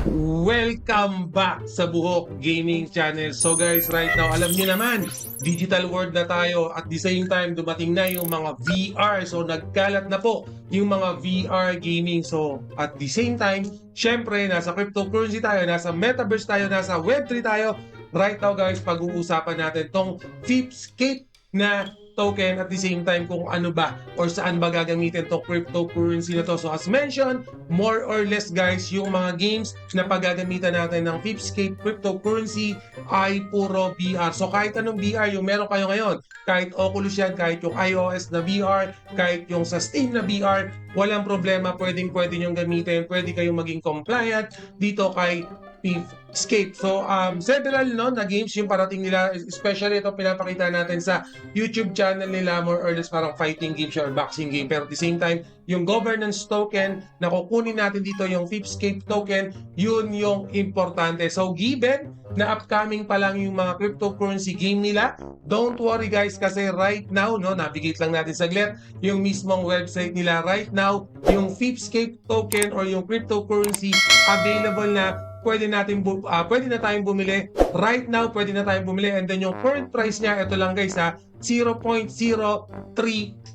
Welcome back sa Buhok Gaming Channel. So guys, right now, alam niyo naman, digital world na tayo. At the same time, dumating na yung mga VR. So nagkalat na po yung mga VR gaming. So at the same time, syempre, nasa cryptocurrency tayo, nasa metaverse tayo, nasa Web3 tayo. Right now guys, pag-uusapan natin tong Fipscape na token at the same time kung ano ba or saan ba gagamitin to cryptocurrency na to. So as mentioned, more or less guys, yung mga games na paggagamitan natin ng Fipscape cryptocurrency ay puro VR. So kahit anong VR yung meron kayo ngayon, kahit Oculus yan, kahit yung iOS na VR, kahit yung sa Steam na VR, walang problema, pwede nyong gamitin, pwede kayong maging compliant dito kay Fipscape. So several na games yung parating nila, especially ito pinapakita natin sa YouTube channel nila, more or less parang fighting game siya or boxing game. Pero at the same time, yung governance token na kukunin natin dito, yung Fipscape token, yun yung importante. So given na upcoming pa lang yung mga cryptocurrency game nila, don't worry guys, kasi right now, navigate lang natin saglit yung mismong website nila. Right now, yung Fipscape token or yung cryptocurrency available na, pwede na tayong bumili. Right now, pwede na tayong bumili. And then yung current price niya, ito lang guys 0.0376.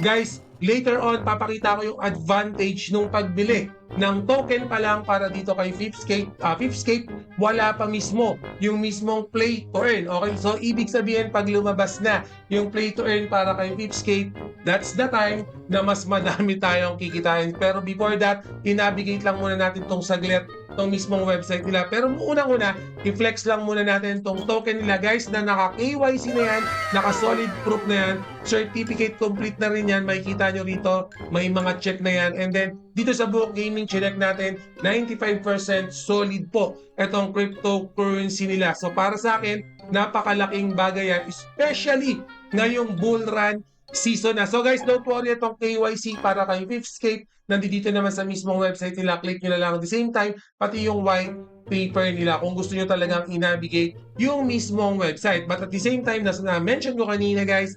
Guys, later on, papakita ko yung advantage nung pagbili ng token pa lang para dito kay Fipscape. Fipscape, wala pa mismo yung mismong play to earn. Okay, so ibig sabihin pag lumabas na yung play to earn para kay Fipscape, that's the time na mas madami tayong kikitain. Pero before that, i-navigate lang muna natin tong saglit tong mismong website nila. Pero unang-una, i-flex lang muna natin tong token nila guys na naka-KYC na yan, naka-solid proof na yan, certificate complete na rin yan, makikita nyo rito, may mga check na yan. And then, dito sa Buhok Gaming, check natin, 95% solid po itong cryptocurrency nila. So para sa akin, napakalaking bagay yan, especially ngayong bull run season na. So guys, don't worry, itong KYC para kay Fipscape, nandito naman sa mismong website nila, click nyo na lang. At the same time, pati yung white paper nila kung gusto nyo talagang i-navigate yung mismong website. But at the same time, na-mention ko kanina guys,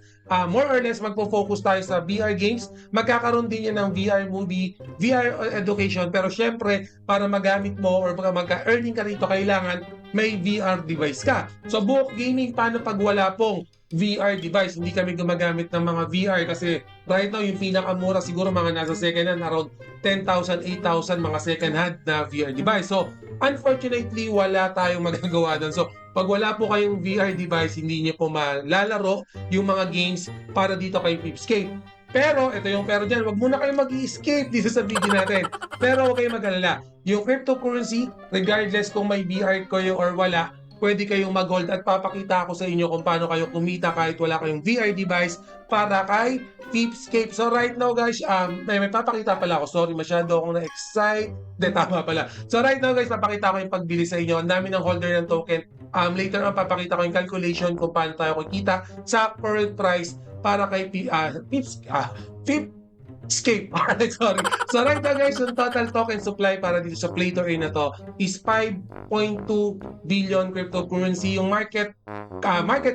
more or less magpo-focus tayo sa VR games. Magkakaroon din yan ng VR movie, VR education, pero syempre, para magamit mo or magka-earning ka rito, kailangan may VR device ka. So Buhok Gaming, paano pag wala pong VR device? Hindi kami gumagamit ng mga VR kasi right now yung pinakamura siguro mga nasa second hand, around 10,000, 8,000 mga second hand na VR device. So unfortunately, wala tayong magagawa doon. So pag wala po kayong VR device, hindi niyo po malalaro yung mga games para dito kay Fipscape. Pero, ito yung pero dyan, wag muna kayo mag-escape dito sa video natin. Pero huwag kayong mag-alala. Yung cryptocurrency, regardless kung may VR kayo or wala, pwede kayong mag-hold at papakita ko sa inyo kung paano kayo kumita kahit wala kayong VR device para kay Fipscape. So right now guys, may papakita pala ako. Sorry, masyado akong na-excite. De, tama pala. So right now guys, papakita ko yung pagbili sa inyo. Ang dami ng holder ng token. Later on, papakita ko yung calculation kung paano tayo kikita sa current price para kay Fipscape. Alright, sorry. So right now guys, yung total token supply para dito sa play to earn na to is 5.2 billion cryptocurrency. Yung market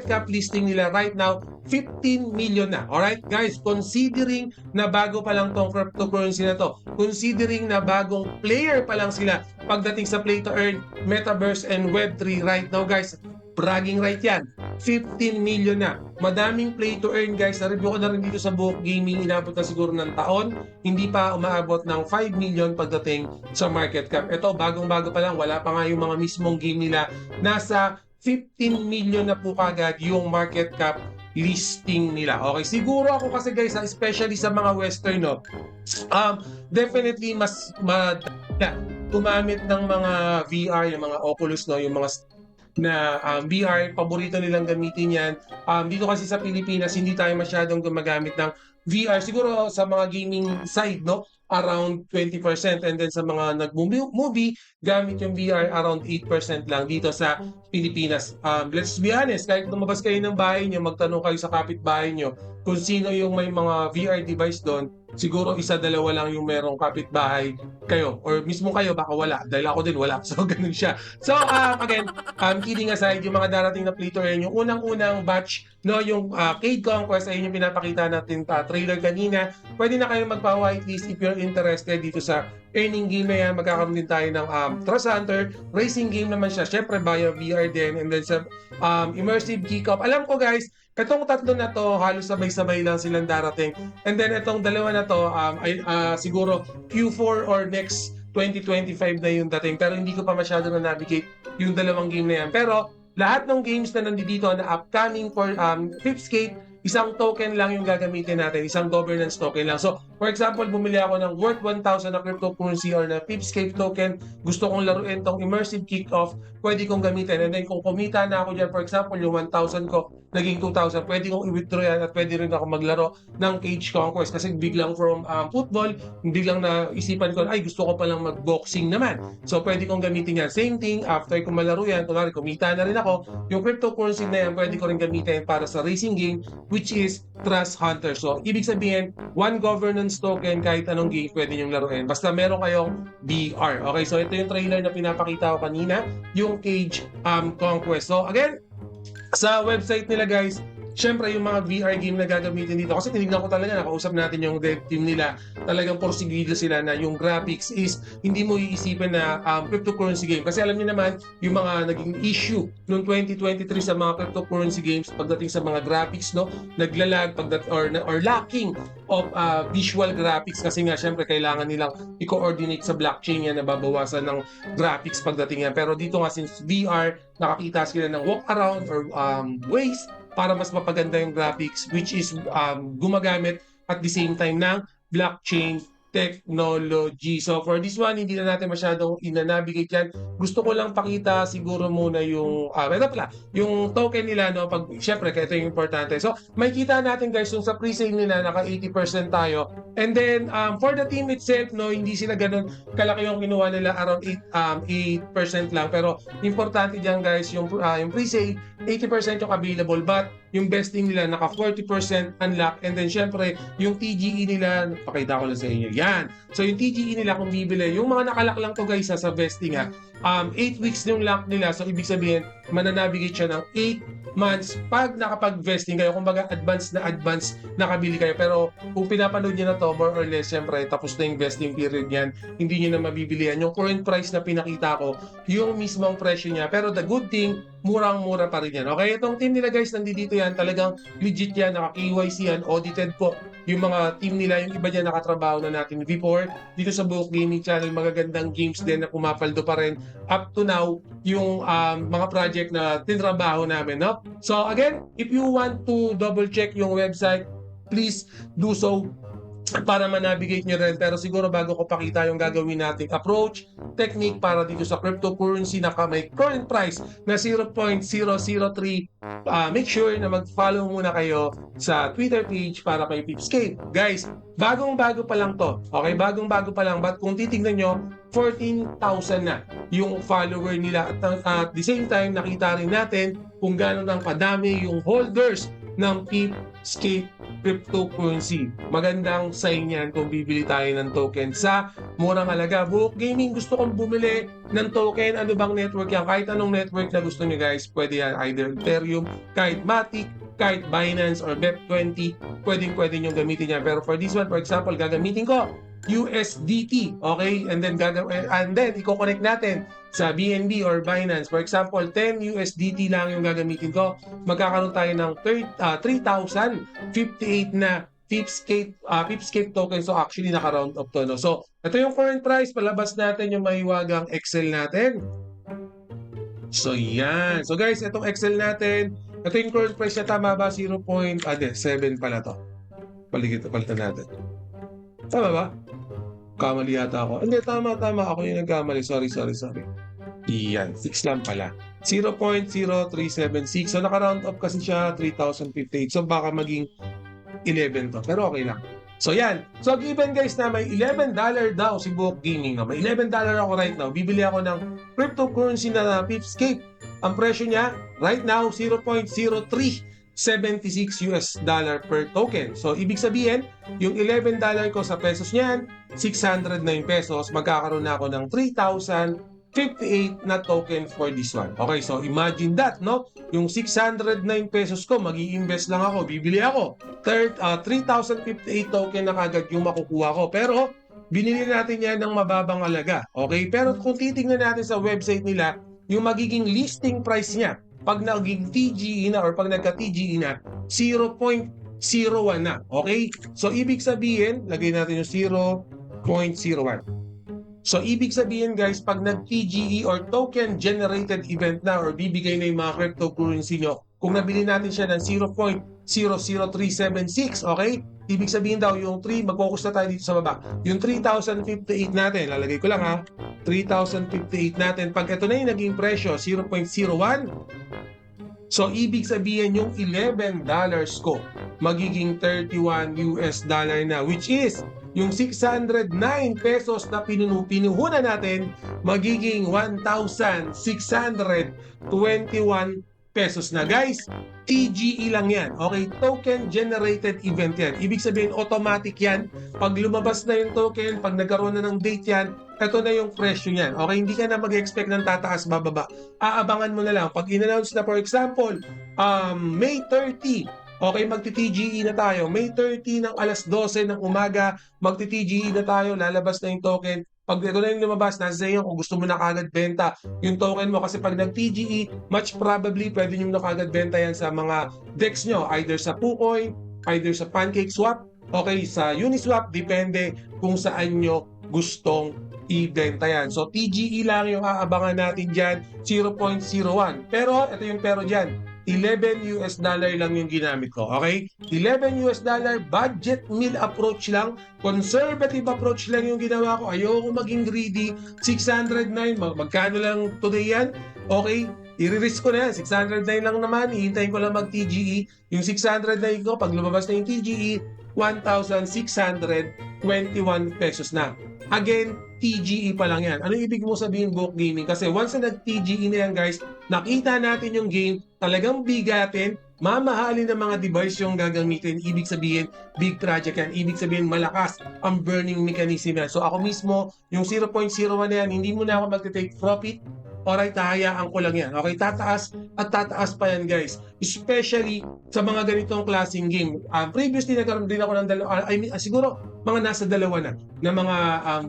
cap listing nila right now, 15 million na. Alright guys, considering na bago pa lang tong cryptocurrency na to, considering na bagong player pa lang sila pagdating sa play to earn, metaverse and web3 right now guys, bragging right yan. 15 million na. Madaming play to earn guys. Na-review ko na rin dito sa Buhok Gaming. Inabot na siguro ng taon. Hindi pa umaabot ng 5 million pagdating sa market cap. Ito, bagong-bago pa lang. Wala pa nga yung mga mismong game nila. Nasa 15 million na po kagad yung market cap listing nila. Okay, siguro ako kasi guys, especially sa mga western, definitely mas gumamit ng mga VR, yung mga Oculus, yung mga na VR, paborito nilang gamitin yan. Dito kasi sa Pilipinas, hindi tayo masyadong gumagamit ng VR. Siguro sa mga gaming side, around 20%. And then sa mga nag-movie, gamit yung VR around 8% lang dito sa Pilipinas. Let's be honest, kahit lumabas kayo ng bahay nyo, magtanong kayo sa kapitbahay nyo kung sino yung may mga VR device doon, siguro isa, dalawa lang yung merong kapitbahay kayo or mismo kayo baka wala dahil ako din wala. So ganun siya. So again, kidding aside, yung mga darating na play to earn, yung unang-unang batch, no, yung Cade Conquest, ayun yung pinapakita natin trailer kanina. Pwede na kayo magpa-whitelist if you're interested dito sa earning game na yan. Magkakaroon din tayo ng Trust Hunter. Racing game naman siya. Syempre, via VR din. And then sa immersive kickoff. Alam ko guys, itong tatlo na to, halos sabay-sabay lang silang darating. And then itong dalawa na to, siguro Q4 or next 2025 na yung dating. Pero hindi ko pa masyado na-navigate yung dalawang game na yan. Pero lahat ng games na nandito na upcoming for Fifthscape, isang token lang yung gagamitin natin, isang governance token lang. So, for example, bumili ako ng worth 1,000 na cryptocurrency or na Fifthscape token, gusto kong laruin tong immersive kickoff, pwede kong gamitin. And then kung kumita na ako dyan, for example, yung 1,000 ko, naging 2,000, pwede kong i-withdraw yan at pwede rin ako maglaro ng Cage Conquest kasi biglang from football, biglang naisipan ko, ay gusto ko palang mag-boxing naman. So, pwede kong gamitin yan. Same thing, after ko malaro yan, kunwari kumita na rin ako, yung cryptocurrency na yan, pwede ko rin gamitin para sa racing game, which is Trust Hunter. So, ibig sabihin, one governance token, kahit anong game pwede nyo laruin. Basta meron kayong VR. Okay, so ito yung trailer na pinapakita ko kanina, yung Cage Conquest. So, again, sa website nila guys, syempre yung mga VR game na gagamitin dito, kasi tinignan ko talaga, nakausap natin yung dev team nila, talagang porsigido sila na yung graphics is hindi mo iisipin na cryptocurrency game. Kasi alam niyo naman, yung mga naging issue noong 2023 sa mga cryptocurrency games pagdating sa mga graphics, no, naglalag or lacking of visual graphics kasi nga syempre kailangan nilang i-coordinate sa blockchain yan, nababawasan ng graphics pagdating yan. Pero dito nga since VR, nakakita sila ng walk around or ways para mas mapaganda yung graphics, which is gumagamit at the same time ng blockchain technology. So for this one, hindi na natin masyadong ina-navigate yan. Gusto ko lang pakita siguro muna yung yung token nila, no, pag syempre ito yung importante. So makikita natin guys yung sa pre-sale nila naka 80% tayo. And then for the team itself, no, hindi sila ganun kalaki yung kinuha nila, around 8% lang. Pero importante diyan guys yung pre-sale 80% yung available, but yung vesting nila naka 40% unlock. And then syempre yung TGE nila, pakita ko lang sa inyo yan. So yung TGE nila kung bibili, yung mga nakalock lang to guys sa vesting 8 weeks yung lock nila. So ibig sabihin mananavigate siya ng 8 months pag nakapag-vesting kayo. Kumbaga advance nakabili kayo. Pero kung pinapanood niyo na to, more or less syempre tapos na yung vesting period niyan, hindi niyo na mabibilihan. Yung current price na pinakita ko, yung mismong presyo niya. Pero the good thing, murang-mura pa rin yan. Okay, itong team nila guys, nandito yan, talagang legit yan, naka-KYC yan, audited po yung mga team nila, yung iba dyan nakatrabaho na natin before dito sa Buhok Gaming Channel, magagandang games din na pumapaldo pa rin up to now yung mga project na tinrabaho namin, no? So again, if you want to double check yung website, please do so para ma-navigate nyo rin. Pero siguro bago ko pakita yung gagawin nating approach, technique para dito sa cryptocurrency na may current price na 0.003, make sure na mag-follow muna kayo sa Twitter page para kay Fifthscape. Guys, bagong-bago pa lang to. Okay, bagong-bago pa lang. But kung titignan nyo, 14,000 na yung follower nila. At the same time, nakita rin natin kung gano'n ang kadami yung holders ng Fifthscape cryptocurrency. Magandang sign yan kung bibili tayo ng token sa murang halaga. Buhok Gaming, gusto kong bumili ng token. Ano bang network yan? Kahit anong network na gusto nyo guys, pwede yan. Either Ethereum, kahit Matic, kahit Binance or BEP20, pwede nyo gamitin yan. Pero for this one, for example, gagamitin ko USDT, okay? And then i-connect natin sa BNB or Binance. For example, 10 USDT lang yung gagamitin ko. Magkakaroon tayo ng 3,058 na Fifthscape token. So actually naka-round up to, no? So ito yung current price. Palabas natin yung mahiwagang Excel natin. So yan. So guys, itong Excel natin, ito yung current price na tama ba? 0.7 pala to. Palitan natin. Tama ba? Kamali yata ako. Hindi, tama. Ako yung nagkamali. Sorry. Iyan, 6 lang pala. 0.0376. So, naka-round up kasi siya 3,058. So, baka maging 11 to. Pero okay lang. So, yan. So, given guys na may $11 daw si Buhok Gaming. No? May $11 ako right now. Bibili ako ng cryptocurrency na Fifthscape. Ang presyo niya, right now, 0.03. $76 per token. So, ibig sabihin, yung $11 ko sa pesos niyan, 609 pesos, magkakaroon na ako ng 3,058 na token for this one. Okay, so imagine that, no? Yung 609 pesos ko, mag-i-invest lang ako, bibili ako. 3,058 token na kagad yung makukuha ko. Pero, binili natin yan ng mababang alaga. Okay, pero kung titingnan natin sa website nila, yung magiging listing price niya, pag naging TGE na or pag nagka-TGE na, 0.01 na. Okay? So, ibig sabihin, lagay natin yung 0.01. So, ibig sabihin guys, pag nag-TGE or token generated event na or bibigay na yung mga cryptocurrency nyo, kung nabili natin siya ng 0.00376, okay? Ibig sabihin daw, yung 3, mag-focus na tayo dito sa baba. Yung 3,058 natin, lalagay ko lang ha, 3,058 natin. Pag ito na yung naging presyo, 0.01, so ibig sabihin yung $11 ko, magiging $31 na, which is, yung 609 pesos na pinuhunan natin, magiging 1,621 pesos na. Guys, TGE lang yan. Okay, token generated event yan. Ibig sabihin, automatic yan. Pag lumabas na yung token, pag nagkaroon na ng date yan, ito na yung presyo yan. Okay, hindi ka na mag-expect ng tataas, bababa. Aabangan mo na lang. Pag in-announce na, for example, May 30, okay, magti-TGE na tayo. May 30 ng alas 12 ng umaga, magti-TGE na tayo, lalabas na yung token. Pag ito na yung lumabas, nasa iyo kung gusto mo na kagad benta yung token mo. Kasi pag nag-TGE, much probably pwede nyo na kagad benta yan sa mga DEX nyo. Either sa PooCoin, either sa PancakeSwap, okay, sa Uniswap, depende kung saan nyo gustong i-benta yan. So, TGE lang yung aabangan natin dyan, 0.01. Pero, ito yung pero dyan, $11 lang yung ginamit ko. Okay? $11, budget meal approach lang, conservative approach lang yung ginawa ko. Ayoko maging greedy. 609, magkano lang today yan? Okay? I-risk ko na yan. 609 lang naman. Ihintayin ko lang mag-TGE. Yung 609 ko, pag lumabas na yung TGE, 1,621 pesos na. Again, TGE pa lang yan. Ano ibig mo sabihin, Book Gaming? Kasi once na nag-TGE na yan, guys, nakita natin yung game, talagang bigatin, mamahalin ng mga device yung gagamitin. Ibig sabihin, big project yan. Ibig sabihin, malakas ang burning mechanism yan. So ako mismo, yung 0.01 na yan, hindi mo na ako mag-take profit. Alright, hahayaan ko lang yan. Okay, tataas at tataas pa yan, guys. Especially sa mga ganitong klaseng game. Previously, nagkaroon din ako ng siguro mga nasa dalawa na mga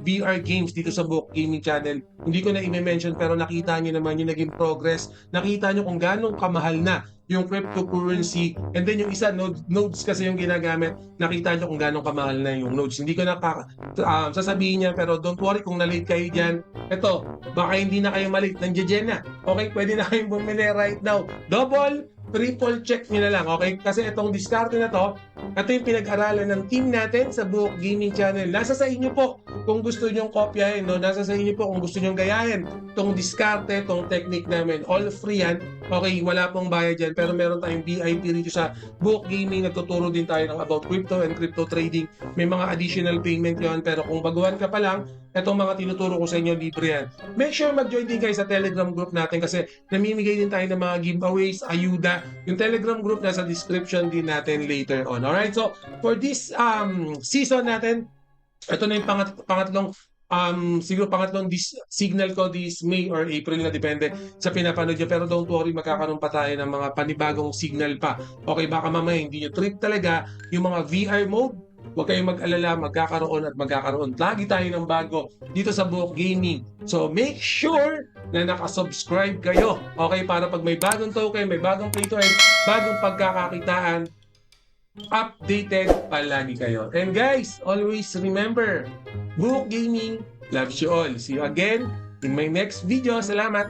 VR games dito sa Book Gaming Channel. Hindi ko na i-mention pero nakita nyo naman yung naging progress. Nakita nyo kung gano'ng kamahal na yung cryptocurrency. And then yung isa, nodes kasi yung ginagamit. Nakita nyo kung gano'ng kamahal na yung nodes. Hindi ko na sasabihin niya, pero don't worry kung na-late kayo dyan. Ito, baka hindi na kayo malate. Nandiyan na. Okay, pwede na kayong bumili right now. Double, triple check nyo na lang. Okay, kasi itong diskarte na to, ito yung pinag-aralan ng team natin sa Book Gaming Channel. Nasa sa inyo po kung gusto nyong kopyahin, no? Nasa sa inyo po kung gusto nyong gayahin itong diskarte, itong technique namin. All free yan. Okay, wala pong bayad yan. Pero meron tayong VIP rito sa Book Gaming. Nagtuturo din tayo ng about crypto and crypto trading. May mga additional payment yon. Pero kung baguhan ka pa lang, itong mga tinuturo ko sa inyo, libre yan. Make sure mag-join din kayo sa Telegram group natin kasi namimigay din tayo ng mga giveaways, ayuda. Yung Telegram group nasa description din natin later on. Alright, so for this season natin, ito na yung siguro pangatlong signal ko this May or April na, depende sa pinapanood nyo. Pero don't worry, magkakaroon pa tayo ng mga panibagong signal pa. Okay, baka mamaya hindi nyo trip talaga yung mga VR mode. Huwag kayong mag-alala, magkakaroon. Lagi tayo ng bago dito sa Book Gaming. So make sure na nakasubscribe kayo. Okay, para pag may bagong token, may bagong play to earn, bagong pagkakakitaan, updated palagi kayo. And guys, always remember, Book Gaming loves you all. See you again in my next video. Salamat!